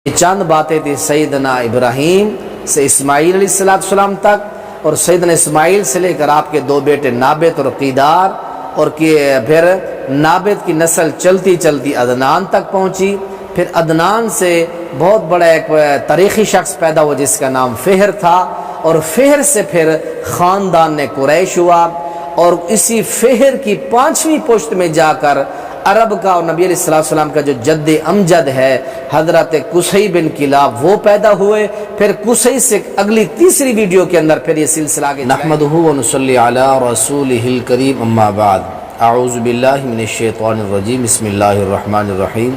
چند باتیں تھی سیدنا ابراہیم سے اسماعیل علیہ السلام تک، اور سیدنا اسماعیل سے لے کر آپ کے دو بیٹے نابت اور قیدار، اور پھر نابت کی نسل چلتی چلتی عدنان تک پہنچی۔ پھر عدنان سے بہت بڑا ایک تاریخی شخص پیدا ہوا جس کا نام فہر تھا، اور فہر سے پھر خاندان نے قریش ہوا، اور اسی فہر کی 5ویں پشت میں جا کر عرب کا اور نبی علیہ السلام کا جو جد امجد ہے حضرت قصی بن کلاب وہ پیدا ہوئے۔ پھر قصی سے اگلی تیسری ویڈیو کے اندر پھر یہ سلسلہ آگے نحمدہ و نصلی علی رسولہ الکریم، اما بعد، اعوذ باللہ من الشیطان الرجیم، بسم اللہ الرحمن الرحیم۔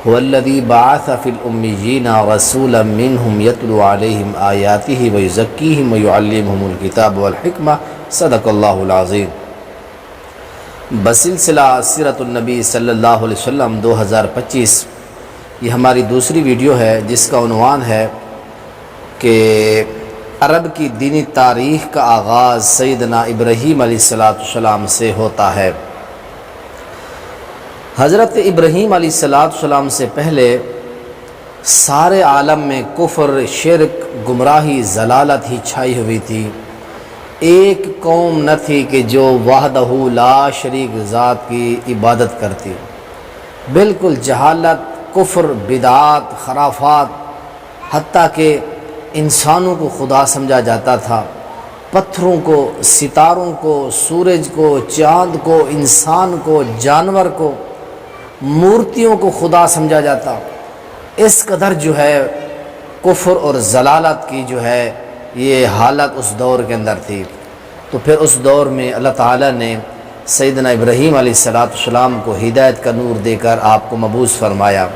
هو الذی بعث فی الامیین رسولا منہم یتلو علیہم آیاتہ ویزکیہم ویعلمہم الکتاب والحکمہ، صدق اللہ العظیم۔ بسلسلہ سیرت النبی صلی اللہ علیہ وسلم 2025 یہ ہماری دوسری ویڈیو ہے، جس کا عنوان ہے کہ عرب کی دینی تاریخ کا آغاز سیدنا ابراہیم علیہ السلام سے ہوتا ہے۔ حضرت ابراہیم علیہ السلام سے پہلے سارے عالم میں کفر، شرک، گمراہی، ضلالت ہی چھائی ہوئی تھی۔ ایک قوم نہ تھی کہ جو وحدہ لا شریک ذات کی عبادت کرتی۔ بالکل جہالت، کفر، بدعات، خرافات، حتیٰ کہ انسانوں کو خدا سمجھا جاتا تھا، پتھروں کو، ستاروں کو، سورج کو، چاند کو، انسان کو، جانور کو، مورتیوں کو خدا سمجھا جاتا۔ اس قدر جو ہے کفر اور ضلالت کی جو ہے یہ حالت اس دور کے اندر تھی۔ تو پھر اس دور میں اللہ تعالیٰ نے سیدنا ابراہیم علیہ السلام کو ہدایت کا نور دے کر آپ کو مبعوث فرمایا۔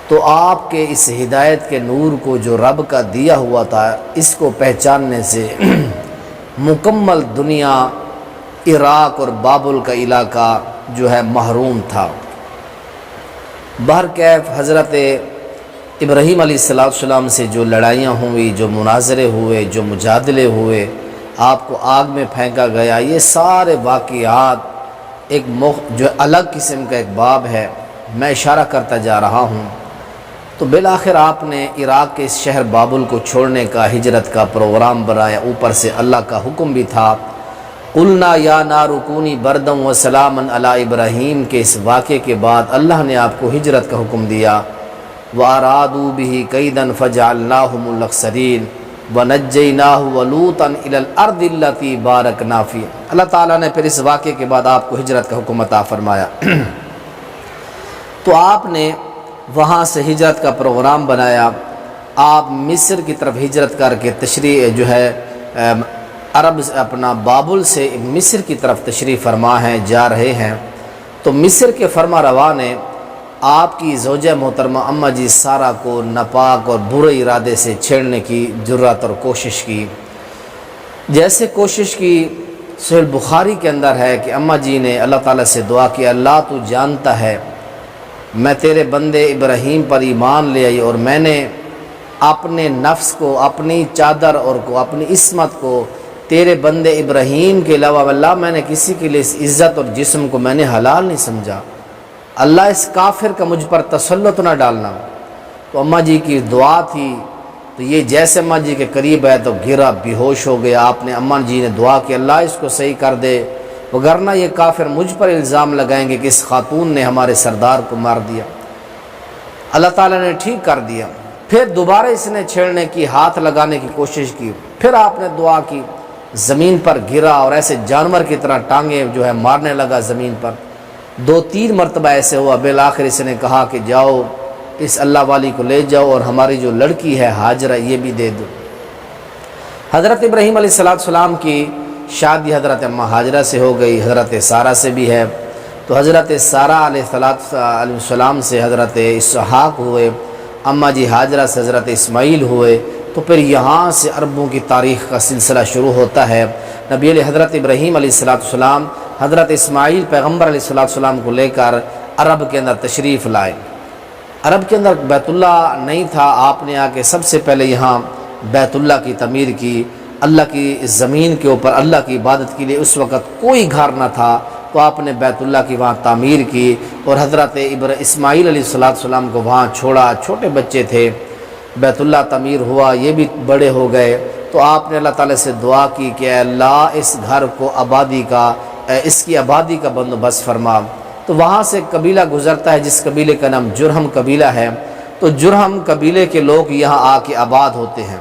تو آپ کے اس ہدایت کے نور کو جو رب کا دیا ہوا تھا، اس کو پہچاننے سے مکمل دنیا، عراق اور بابل کا علاقہ جو ہے محروم تھا۔ بہرکیف حضرت ابراہیم علیہ السلام سے جو لڑائیاں ہوئی، جو مناظرے ہوئے، جو مجادلے ہوئے، آپ کو آگ میں پھینکا گیا، یہ سارے واقعات ایک جو الگ قسم کا ایک باب ہے، میں اشارہ کرتا جا رہا ہوں۔ تو بالآخر آپ نے عراق کے اس شہر بابل کو چھوڑنے کا، ہجرت کا پروگرام بنایا۔ اوپر سے اللہ کا حکم بھی تھا، قلنا یا نار کونی بردا وسلاما علی ابراہیم کے اس واقعے کے بعد اللہ نے آپ کو ہجرت کا حکم دیا۔ وَأَرَادُوا بِهِ كَيْدًا فَجَعَلْنَاهُمُ الْأَخْسَرِينَ وَنَجَّيْنَاهُ وَلُوطًا إِلَى الْأَرْضِ الَّتِي بَارَكْنَا فِيهَا۔ اللہ تعالیٰ نے پھر اس واقعے کے بعد آپ کو ہجرت کا حکم عطا فرمایا۔ تو آپ نے وہاں سے ہجرت کا پروگرام بنایا۔ آپ مصر کی طرف ہجرت کر کے تشریف جو ہے عرب اپنا بابل سے مصر کی طرف تشریف فرما ہیں، جا رہے ہیں۔ تو مصر کے فرما روا نے آپ کی زوجہ محترمہ اماں جی سارہ کو ناپاک اور برے ارادے سے چھیڑنے کی جرات اور کوشش کی۔ جیسے کوشش کی، صحیح بخاری کے اندر ہے کہ اماں جی نے اللہ تعالیٰ سے دعا کی، اللہ تو جانتا ہے میں تیرے بندے ابراہیم پر ایمان لے آئی، اور میں نے اپنے نفس کو، اپنی چادر اور کو، اپنی عصمت کو تیرے بندے ابراہیم کے علاوہ اللہ میں نے کسی کے لیے اس عزت اور جسم کو میں نے حلال نہیں سمجھا۔ اللہ اس کافر کا مجھ پر تسلط نہ ڈالنا۔ تو اماں جی کی دعا تھی، تو یہ جیسے اماں جی کے قریب ہے تو گرا، بے ہوش ہو گیا۔ آپ نے اماں جی نے دعا کہ اللہ اس کو صحیح کر دے، وگرنہ یہ کافر مجھ پر الزام لگائیں گے کہ اس خاتون نے ہمارے سردار کو مار دیا۔ اللہ تعالیٰ نے ٹھیک کر دیا۔ پھر دوبارہ اس نے چھیڑنے کی، ہاتھ لگانے کی کوشش کی۔ پھر آپ نے دعا کی، زمین پر گرا اور ایسے جانور کی طرح ٹانگیں جو ہے مارنے لگا زمین پر۔ 2-3 مرتبہ ایسے ہوا۔ بالآخر اس نے کہا کہ جاؤ اس اللہ والی کو لے جاؤ، اور ہماری جو لڑکی ہے حاجرہ یہ بھی دے دو۔ حضرت ابراہیم علیہ السلام کی شادی حضرت اماں حاجرہ سے ہو گئی، حضرت سارہ سے بھی ہے۔ تو حضرت سارہ علیہ السلام سے حضرت اسحاق ہوئے، اماں جی حاجرہ سے حضرت اسماعیل ہوئے۔ تو پھر یہاں سے عربوں کی تاریخ کا سلسلہ شروع ہوتا ہے۔ نبی علیہ حضرت ابراہیم علیہ السلام حضرت اسماعیل پیغمبر علیہ السلام کو لے کر عرب کے اندر تشریف لائے۔ عرب کے اندر بیت اللہ نہیں تھا، آپ نے آ کے سب سے پہلے یہاں بیت اللہ کی تعمیر کی۔ اللہ کی زمین کے اوپر اللہ کی عبادت کے لیے اس وقت کوئی گھر نہ تھا، تو آپ نے بیت اللہ کی وہاں تعمیر کی اور حضرت اسماعیل علیہ السلام کو وہاں چھوڑا. چھوٹے بچے تھے, بیت اللہ تعمیر ہوا, یہ بھی بڑے ہو گئے, تو آپ نے اللہ تعالیٰ سے دعا کی کہ اے اللہ اس گھر کو اس کی آبادی کا بندوبست فرما. تو وہاں سے قبیلہ گزرتا ہے جس قبیلے کا نام جرہم قبیلہ ہے. تو جرہم قبیلے کے لوگ یہاں آ کے آباد ہوتے ہیں.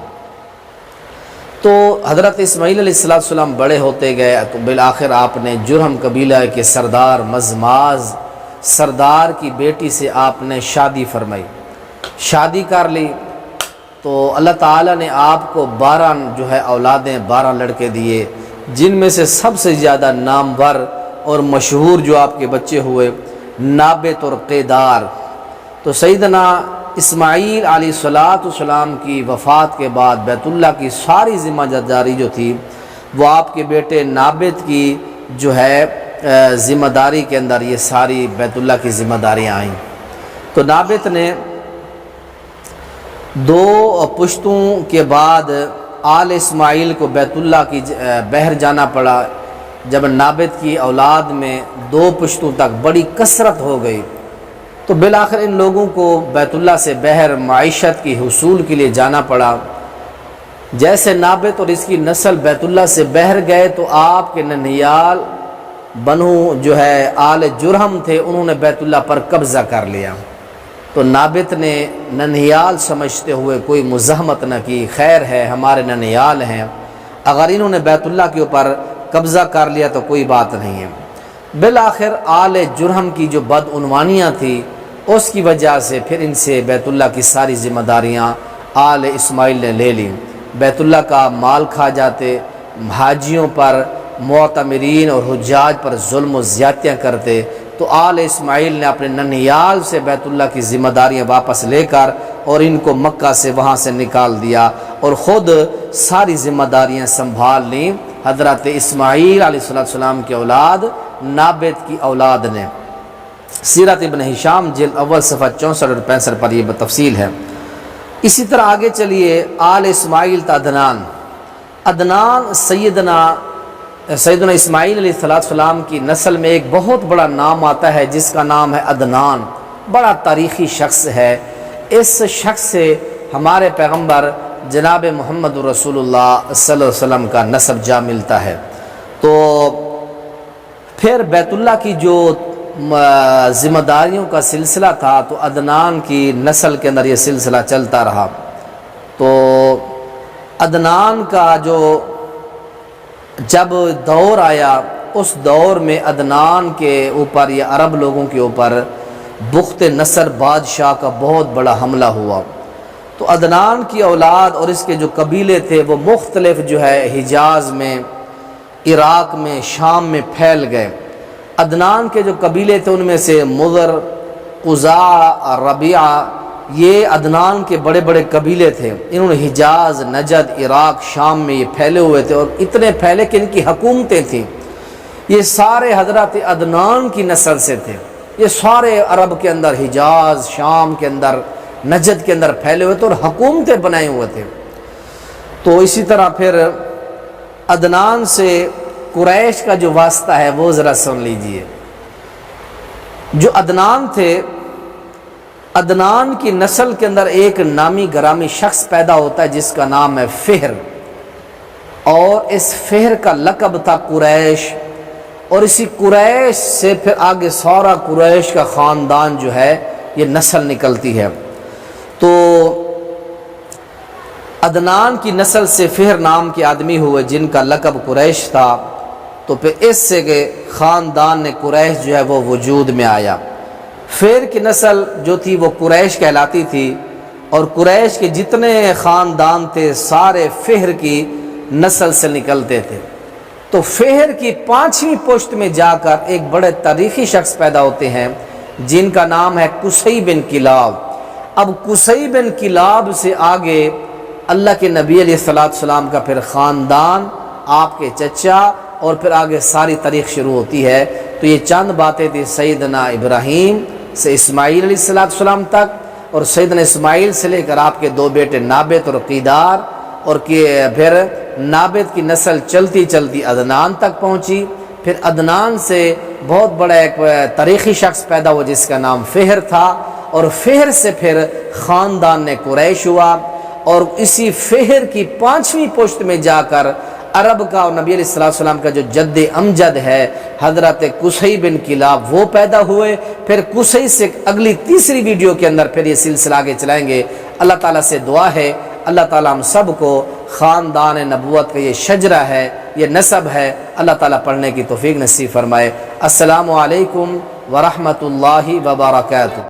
تو حضرت اسماعیل علیہ السلام بڑے ہوتے گئے تو بالآخر آپ نے جرہم قبیلہ کے سردار مزماز سردار کی بیٹی سے آپ نے شادی فرمائی, شادی کر لی. تو اللہ تعالیٰ نے آپ کو 12 اولادیں 12 لڑکے دیے, جن میں سے سب سے زیادہ نامور اور مشہور جو آپ کے بچے ہوئے نابت اور قیدار. تو سیدنا اسماعیل علیہ السلام کی وفات کے بعد بیت اللہ کی ساری ذمہ داری جو تھی وہ آپ کے بیٹے نابت کی ذمہ داری کے اندر یہ ساری بیت اللہ کی ذمہ داریاں آئیں. تو نابت نے 2 پشتوں کے بعد آل اسماعیل کو بیت اللہ کی بحر جانا پڑا. جب نابت کی اولاد میں 2 پشتوں تک بڑی کثرت ہو گئی تو بالآخر ان لوگوں کو بیت اللہ سے بحر معیشت کی حصول کے لیے جانا پڑا. جیسے نابت اور اس کی نسل بیت اللہ سے بحر گئے تو آپ کے ننیال بنو آل جرہم تھے, انہوں نے بیت اللہ پر قبضہ کر لیا. تو نابت نے ننیال سمجھتے ہوئے کوئی مزاحمت نہ کی, خیر ہے ہمارے ننیال ہیں, اگر انہوں نے بیت اللہ کے اوپر قبضہ کر لیا تو کوئی بات نہیں ہے. بالآخر آل جرہم کی جو بدعنوانیاں تھی اس کی وجہ سے پھر ان سے بیت اللہ کی ساری ذمہ داریاں آل اسماعیل نے لے لی. بیت اللہ کا مال کھا جاتے, حاجیوں پر معتمرین اور حجاج پر ظلم و زیادتیاں کرتے. تو آل اسماعیل نے اپنے ننیال سے بیت اللہ کی ذمہ داریاں واپس لے کر اور ان کو مکہ سے وہاں سے نکال دیا اور خود ساری ذمہ داریاں سنبھال لیں حضرت اسماعیل علیہ السلام کی اولاد نابت کی اولاد نے. سیرت ابن ہشام جلد اول صفحہ 64 اور 65 پر یہ تفصیل ہے. اسی طرح آگے چلیے آل اسماعیل تا عدنان سیدنا اسماعیل علیہ السلام کی نسل میں ایک بہت بڑا نام آتا ہے جس کا نام ہے عدنان. بڑا تاریخی شخص ہے. اس شخص سے ہمارے پیغمبر جناب محمد رسول اللہ صلی اللہ علیہ وسلم کا نسب جا ملتا ہے. تو پھر بیت اللہ کی جو ذمہ داریوں کا سلسلہ تھا تو عدنان کی نسل کے اندر یہ سلسلہ چلتا رہا. تو عدنان کا جب دور آیا اس دور میں عدنان کے اوپر یا عرب لوگوں کے اوپر بخت نصر بادشاہ کا بہت بڑا حملہ ہوا. تو عدنان کی اولاد اور اس کے جو قبیلے تھے وہ مختلف حجاز میں, عراق میں, شام میں پھیل گئے. عدنان کے جو قبیلے تھے ان میں سے مضر, قزاع, ربیعہ, یہ عدنان کے بڑے بڑے قبیلے تھے. انہوں نے حجاز, نجد, عراق, شام میں یہ پھیلے ہوئے تھے اور اتنے پھیلے کہ ان کی حکومتیں تھیں. یہ سارے حضرت عدنان کی نسل سے تھے. یہ سارے عرب کے اندر, حجاز, شام کے اندر, نجد کے اندر پھیلے ہوئے تھے اور حکومتیں بنائے ہوئے تھے. تو اسی طرح پھر عدنان سے قریش کا جو واسطہ ہے وہ ذرا سن لیجئے. جو عدنان تھے, عدنان کی نسل کے اندر ایک نامی گرامی شخص پیدا ہوتا ہے جس کا نام ہے فہر, اور اس فہر کا لقب تھا قریش. اور اسی قریش سے پھر آگے سارا قریش کا خاندان یہ نسل نکلتی ہے. تو عدنان کی نسل سے فہر نام کے آدمی ہوئے جن کا لقب قریش تھا. تو پھر اس سے کہ خاندان نے قریش وہ وجود میں آیا. فہر کی نسل جو تھی وہ قریش کہلاتی تھی اور قریش کے جتنے خاندان تھے سارے فہر کی نسل سے نکلتے تھے. تو فہر کی 5ویں پشت میں جا کر ایک بڑے تاریخی شخص پیدا ہوتے ہیں جن کا نام ہے قصی بن کلاب. اب قصی بن کلاب سے آگے اللہ کے نبی علیہ السلام کا پھر خاندان, آپ کے چچا, اور پھر آگے ساری تاریخ شروع ہوتی ہے. تو یہ چند باتیں تھی سیدنا ابراہیم سے اسماعیل علیہ السلام تک, اور سیدنا اسماعیل سے لے کر آپ کے 2 بیٹے نابت اور قیدار, اور پھر نابت کی نسل چلتی چلتی عدنان تک پہنچی. پھر عدنان سے بہت بڑا ایک تاریخی شخص پیدا ہوا جس کا نام فہر تھا، اور فہر سے پھر خاندان نے قریش ہوا، اور اسی فہر کی 5ویں پشت میں جا کر عرب کا اور نبی علیہ السلام کا جو جد امجد ہے حضرت قصی بن کلاب وہ پیدا ہوئے۔ پھر قصی سے اگلی تیسری ویڈیو کے اندر پھر یہ سلسلہ آگے چلائیں گے۔ اللہ تعالیٰ سے دعا ہے اللہ تعالیٰ ہم سب کو خاندان نبوت کا یہ شجرہ ہے، یہ نسب ہے، اللہ تعالیٰ پڑھنے کی توفیق نصیب فرمائے۔ السلام علیکم ورحمۃ اللہ وبرکاتہ۔